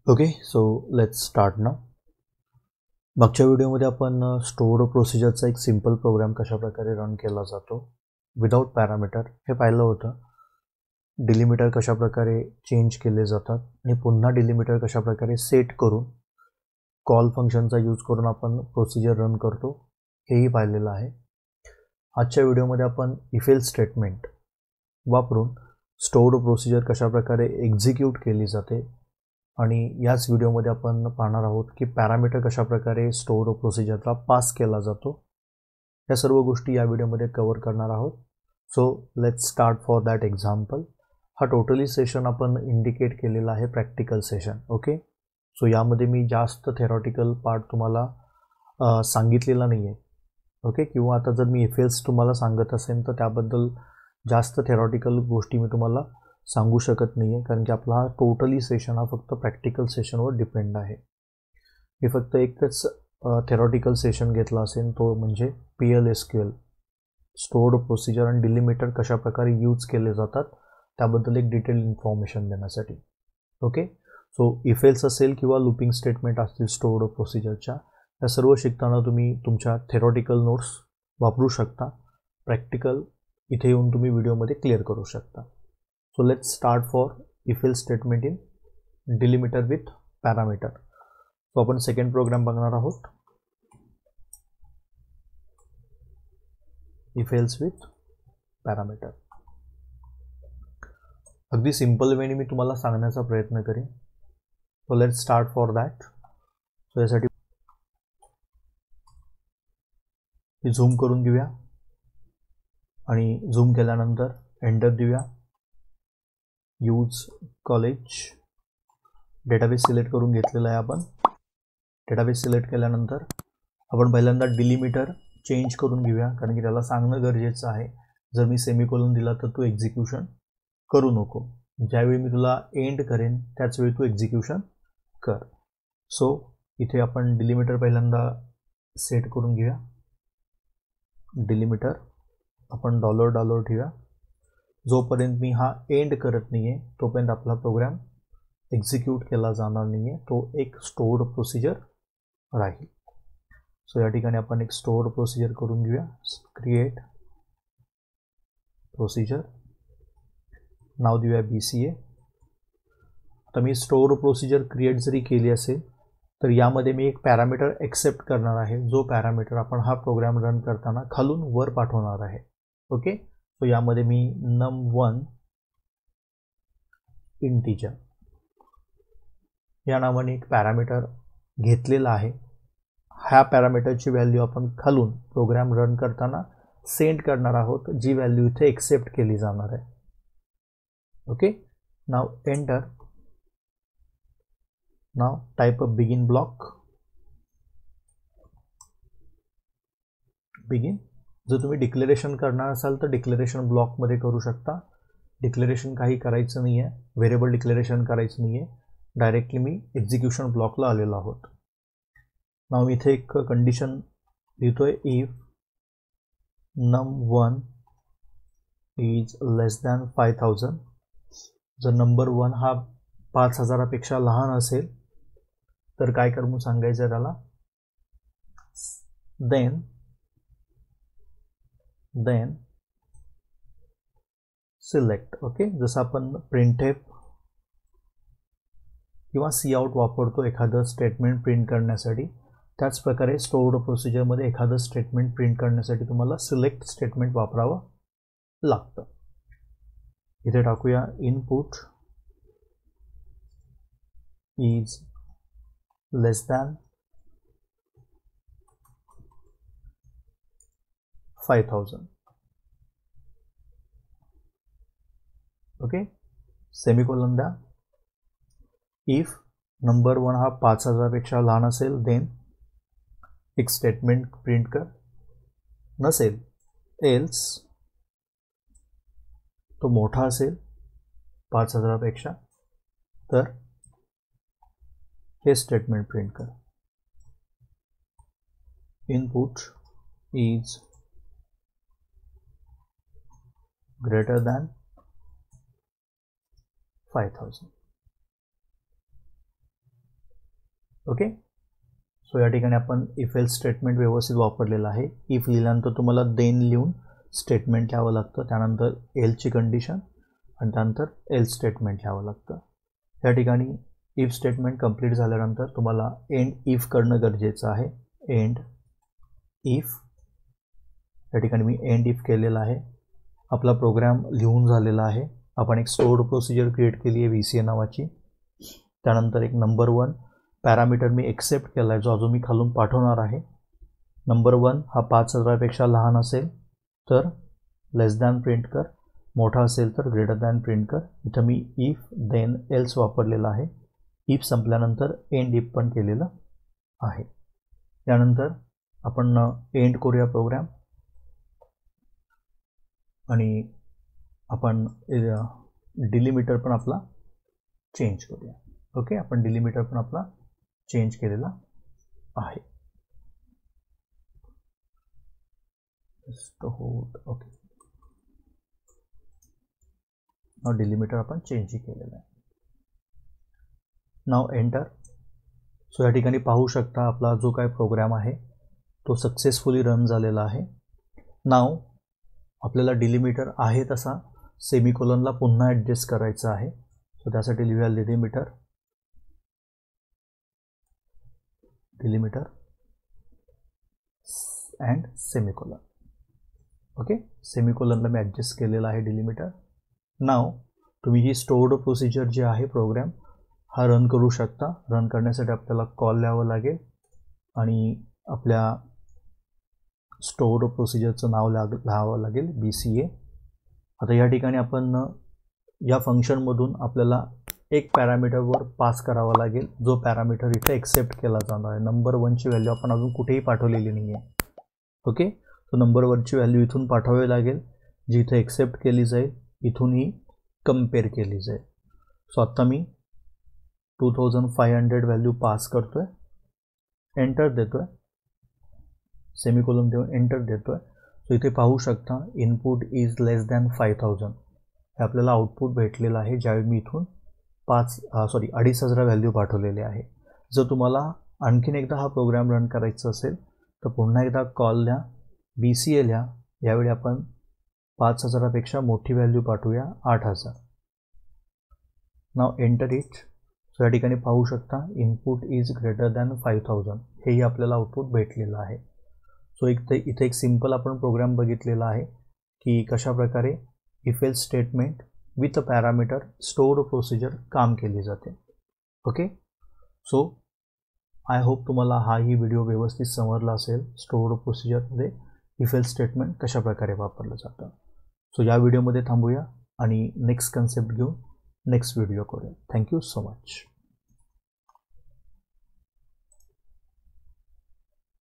Okay, so let's start ना. मागच्या व्हिडिओमध्ये आपण स्टोअर प्रोसिजरचा एक सिंपल प्रोग्राम कशा प्रकारे रन केला जातो विदाउट पॅरामीटर हे पाहिलं होतं. डिलिमिटर कशा प्रकारे चेंज केले जातात आणि पुन्हा डिलिमिटर कशा प्रकारे सेट करून कॉल फंक्शनचा यूज करून आपण प्रोसिजर रन करतो हेही पाहिलेलं आहे. आजच्या व्हिडिओमध्ये आपण इफ एल्स स्टेटमेंट वापरून स्टोअर प्रोसिजर कशा प्रकारे एक्झिक्यूट केली जाते आणि याच व्हिडिओमध्ये आपण पाहणार आहोत की पॅरामीटर कशा प्रकारे स्टोअर प्रोसिजरला पास केला जातो. या सर्व गोष्टी या व्हिडिओमध्ये कव्हर करणार आहोत. So let's start for that example. हा टोटली सेशन आपण इंडिकेट केलेला आहे प्रॅक्टिकल सेशन. ओके, सो यामध्ये मी जास्त थेरॉटिकल पार्ट तुम्हाला सांगितलेला नाही आहे. ओके, किंवा आता जर मी इफेल्स तुम्हाला सांगत असेल तर त्याबद्दल जास्त थेरॉटिकल गोष्टी मी तुम्हाला सांगू शकत नाही आहे, कारण की आपला हा टोटली सेशन हा फक्त प्रॅक्टिकल सेशनवर डिपेंड आहे. मी फक्त एकच थेरॉटिकल सेशन घेतला असेल तो म्हणजे PL/SQL स्टोअर्ड प्रोसिजर आणि डिलिमिटर कशा प्रकारे यूज केले जातात त्याबद्दल एक डिटेल इन्फॉर्मेशन देण्यासाठी. ओके, सो इफ एल्स असेल किंवा लूपिंग स्टेटमेंट असतील स्टोअर्ड प्रोसिजरच्या, या सर्व शिकताना तुम्ही तुमच्या थेरॉटिकल नोट्स वापरू शकता. प्रॅक्टिकल इथे येऊन तुम्ही व्हिडिओमध्ये क्लिअर करू शकता. So let's start for if else statement in delimiter with parameter. So आपण सेकंड प्रोग्राम बघणार आहोत if else with parameter. अगदी सिंपल वेने मी तुम्हाला सांगण्याचा प्रयत्न करेन. So let's start for that. So यासाठी झूम करून घेऊया आणि झूम केल्यानंतर एंटर देऊया. यूज कॉलेज डेटाबेस सिलेक्ट करून घेतलेला आहे आपण. डेटाबेस सिलेक्ट केल्यानंतर आपण पहिल्यांदा डिलिमिटर चेंज करून घेऊया, कारण की त्याला सांगणं गरजेचं आहे जर मी सेमीकोलन दिला तर तू एक्झिक्यूशन करू नको. ज्यावेळी मी तुला एंड करेन त्याचवेळी तू एक्झिक्यूशन कर. सो इथे आपण डिलिमिटर पहिल्यांदा सेट करून घेऊया. डिलिमिटर आपण $$ ठेवूया. जोपर्यंत मी हा एंड करत नाही आहे तोपर्यंत आपला प्रोग्राम एक्झिक्यूट केला जाणार नाही आहे, तो एक स्टोअर्ड प्रोसिजर राहील. सो या ठिकाणी आपण एक स्टोअर्ड प्रोसिजर करून घेऊया. क्रिएट प्रोसिजर, नाव देऊया BCA. आता मी स्टोअर्ड प्रोसिजर क्रिएट जरी केली असेल तर यामध्ये मी एक पॅरामीटर एक्सेप्ट करणार आहे, जो पॅरामीटर आपण हा प्रोग्राम रन करताना खालून वर पाठवणार आहे. ओके, सो यामध्ये मी num1 इंटीजर या नावाने एक पॅरामीटर घेतलेला आहे. ह्या पॅरामीटरची व्हॅल्यू आपण खालून प्रोग्राम रन करताना सेंड करणार आहोत, जी व्हॅल्यू इथे एक्सेप्ट केली जाणार आहे. ओके, नाव एंटर. नाव टाइप अ बिगिन ब्लॉक. बिगिन. जर तुम्ही डिक्लेरेशन करणार असाल तर डिक्लेरेशन ब्लॉकमध्ये करू शकता. डिक्लेरेशन काही करायचं नाही आहे, व्हेरिएबल डिक्लेरेशन करायचं नाही आहे, डायरेक्टली मी एक्झिक्यूशन ब्लॉकला आलेलो आहोत. नाव इथे एक कंडिशन लिहितोय, if num1 is less than 5000. जर नंबर 1 हा 5000पेक्षा लहान असेल तर काय करून सांगायचं त्याला, देन सिलेक्ट. ओके, जसं आपण प्रिंटफ किंवा सी आउट वापरतो एखादं स्टेटमेंट प्रिंट करण्यासाठी, त्याच प्रकारे स्टोअर्ड प्रोसिजरमध्ये एखादं स्टेटमेंट प्रिंट करण्यासाठी तुम्हाला सिलेक्ट स्टेटमेंट वापरावं लागतं. इथे टाकूया input is less than 5000. Okay, semicolon द्या. इफ नंबर 1 हा 5000पेक्षा लहान असेल देन एक स्टेटमेंट प्रिंट कर, नसेल एल्स तो मोठा असेल 5000पेक्षा तर हे स्टेटमेंट प्रिंट कर. Input is greater than 5000. Okay. So या ठिकाणी आपण इफ एल्स स्टेटमेंट व्यवस्थित वापरलेलं आहे. इफ लिहिल्यानंतर तुम्हाला देन लिहून स्टेटमेंट लिहावं लागतं, त्यानंतर एलची कंडिशन आणि त्यानंतर एल्स स्टेटमेंट लिहावं लागतं. या ठिकाणी इफ स्टेटमेंट कंप्लीट झाल्यानंतर तुम्हाला एंड इफ करणं गरजेचं आहे. एंड इफ, या ठिकाणी मी एंड इफ केलेला आहे. आपला प्रोग्राम लिहून झालेला आहे. आपण एक स्टोअर्ड प्रोसिजर क्रिएट केली आहे VCA नावाची. त्यानंतर एक नंबर 1 पॅरामीटर मी एक्सेप्ट केला आहे, जो अजून मी खालून पाठवणार आहे. नंबर 1 हा 5000पेक्षा लहान असेल तर लेस दॅन प्रिंट कर, मोठा असेल तर ग्रेटर दॅन प्रिंट कर. इथं मी इफ देन एल्स वापरलेला आहे. इफ संपल्यानंतर एंड इफ पण केलेलं आहे. त्यानंतर आपण एंड करूया प्रोग्राम आणि आपण डिलिमिटर पण आपला चेंज करूया. ओके, आपण डिलिमिटर पण आपला चेंज केलेला आहे. ओके, डिलिमिटर आपण चेंजही केलेला आहे. नाव एंटर. सो या ठिकाणी पाहू शकता आपला जो काय प्रोग्राम आहे तो सक्सेसफुली रन झालेला आहे. नाव आपल्याला डिलिमिटर आहे तसा सेमिकोलनला पुन्हा ॲडजस्ट करायचं आहे. सो त्यासाठी लिहूया डिलिमिटर अँड सेमिकोलन. ओके, सेमिकोलनला मी ॲडजस्ट केलेला आहे डिलिमिटर. नाव तुम्ही ही स्टोअर्ड प्रोसिजर जे आहे प्रोग्राम हा रन करू शकता. रन करण्यासाठी आपल्याला कॉल लिहावं लागेल आणि आपल्या स्टोअर्ड प्रोसिजरचं नाव लिहावं लागेल BCA. आता या ठिकाणी आपण या फंक्शनमधून आपल्याला एक पॅरामीटरवर पास करावा लागेल, जो पॅरामीटर इथे एक्सेप्ट केला जाणार आहे. नंबर 1ची व्हॅल्यू आपण अजून कुठेही पाठवलेली नाही आहे. ओके, तो नंबर 1ची व्हॅल्यू इथून पाठवावी लागेल, जी इथे एक्सेप्ट केली जाईल. इथून ही कम्पेअर केली जाईल. सो आत्ता मी 2500 व्हॅल्यू पास करतोय, एंटर देतोय, सेमिकोलन देऊन एंटर देतोय. सो इथे पाहू शकता इनपुट इज लेस दॅन 5000 हे आपल्याला आउटपुट भेटलेलं आहे, ज्यावेळी मी इथून 2500 व्हॅल्यू पाठवलेली आहे. जर तुम्हाला आणखीन एकदा हा प्रोग्राम रन करायचा असेल तर पुन्हा एकदा कॉल लिहा, BCA लिहा. यावेळी आपण 5000पेक्षा मोठी व्हॅल्यू पाठवूया, 8000. नाव एंटर इट. सो या ठिकाणी पाहू शकता इनपुट इज ग्रेटर दॅन 5000 हेही आपल्याला आउटपुट भेटलेलं आहे. सो इथे एक सिंपल आपण प्रोग्राम बघितलेला आहे की कशा प्रकारे if else statement with a parameter stored procedure काम केली जाते. ओके, सो आय होप तुम्हाला हाही व्हिडिओ व्यवस्थित समजला असेल. स्टोअर्ड प्रोसिजरमध्ये इफ एल्स स्टेटमेंट कशा प्रकारे वापरलं जातं. सो या व्हिडिओमध्ये थांबूया आणि नेक्स्ट कन्सेप्ट घेऊन नेक्स्ट व्हिडिओ करूया. Thank you so much.